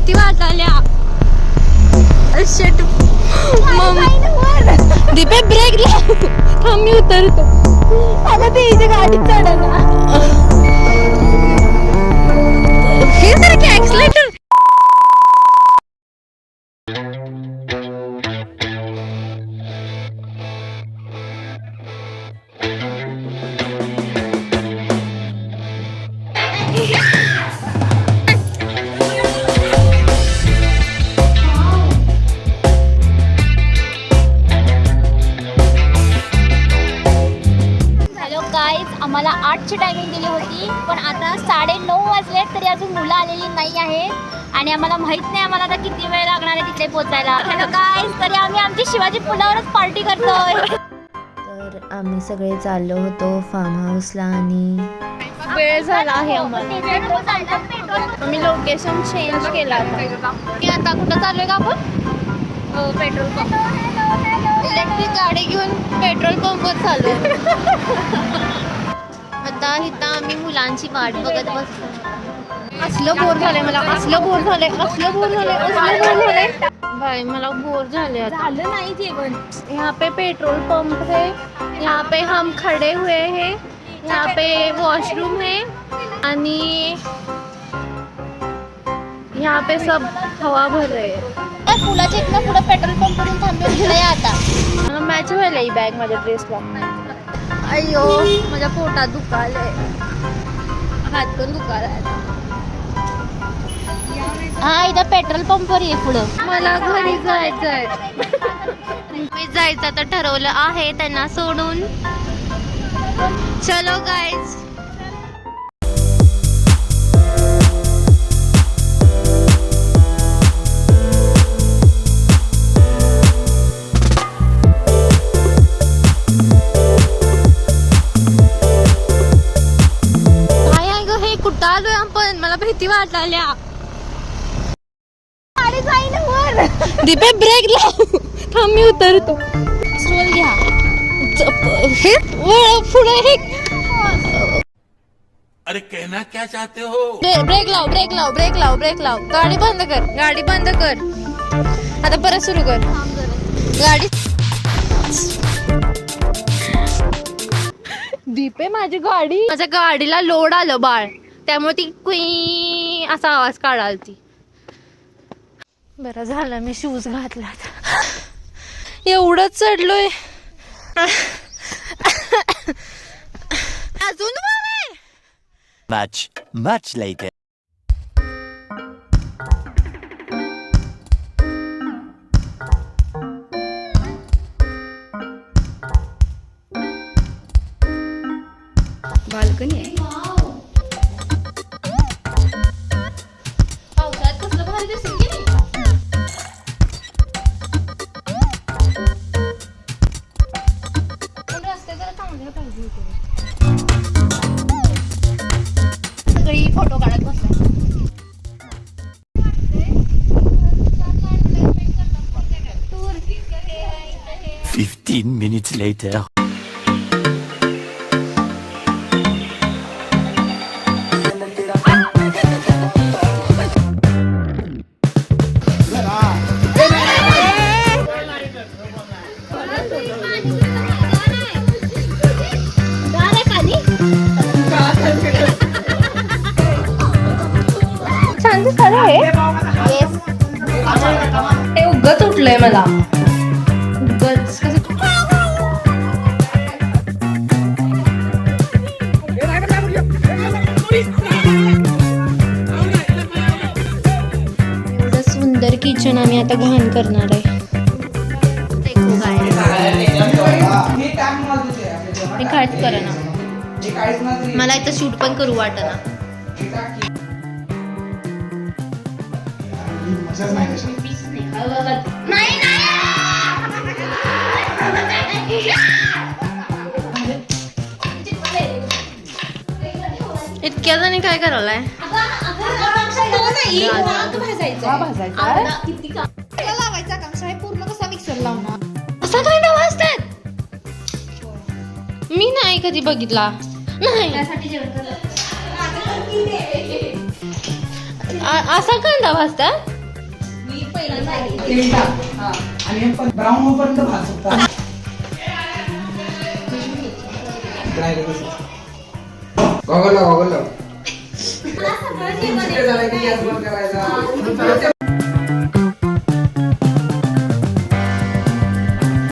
भीती वाटायल्या. दीपे ब्रेक लाव. थांब मी उतरतो. अगं ते इथे गाडीत चढना. हे तर की ऍक्सिलेटर. आम्हाला 8ची टायमिंग दिली होती, पण आता 9:30 वाजले तरी अजून मुलं आलेली नाही आहेत आणि आम्हाला माहित नाही आम्हाला आता किती वेळ लागणार आहे तिकडे पोहोचायला. हॅलो गाईज, तरी आम्ही आमची शिवाजी पुलावरच पार्टी करतोय. तर आम्ही सगळे चाललो होतो फार्म हाऊसला आणि वेळ झाला आहे आम्हाला. मी लोकेशन चेंज केला आता. कुठं चाललोय का आपण? Petrol pump. इलेक्ट्रिक गाडी घेऊन पेट्रोल पंपवर चालू. आता इथं आम्ही मुलांची वाट बघत बसतो. असलं बोर झालंय मला. असलं बोर झालंय भाई, मला बोर झाले. झालं नाही जेवण. यहाँ पे पेट्रोल पंप है, यहाँ पे हम खड़े हुए हैं, यहाँ पे वॉशरूम है आणि यहाँ पे सब हवा भर रहे है. पुलाच्या इथनं पुढे पेट्रोल पंप वरून थांबून गेलंय आता. मला मॅच व्हायला ही बॅग माझ्या ड्रेसला. अय्यो, माझ्या पोटात दुखायलंय, हात पण दुखायलाय. हा, इथं पेट्रोल पंपवर ये पुढं. मला घरी जायचंय. मी जायचं तर ठरवलं आहे त्यांना सोडून. चलो गाईज. कुठं आलोय आपण? मला भीती वाटायल्या. गाडी जाईन वर. दीपे ब्रेक लाव. थांब मी उतरतो. स्ट्रोल घ्या. हे पुढे हे. अरे कहना क्या चाहते हो? ब्रेक लाव. गाडी बंद कर. आता परत सुरू कर गाडी. दीपे, माझी गाडी. माझ्या गाडीला लोड आलं बाळ, त्यामुळे ती कुई असा आवाज काढालती. बरं झालं मी शूज घातला. एवढंच चढलोय. अजून Much later. बाल्कनी आहे. पावसाळ्यात कसलं भारी दिसेल की नाही. पण रस्ते जरा चांगले पाहिजे होते. सगळी फोटो काढत बसले. 15 minutes later. छान दिसत आहे. हे उगच उठलंय मला. उगच कसं एवढं सुंदर किचन आम्ही आता घाण करणार आहे. मी काहीच करेना. मला इथं शूट पण करू वाटेना. इतक्या जणी काय करायलाय? असा काय नाव असतात? मी नाही कधी बघितला. नाही असा कांदा भाजतात. तेल टाक आणि हे पण ब्राऊन होईपर्यंत भाजता. गॉगल लाव.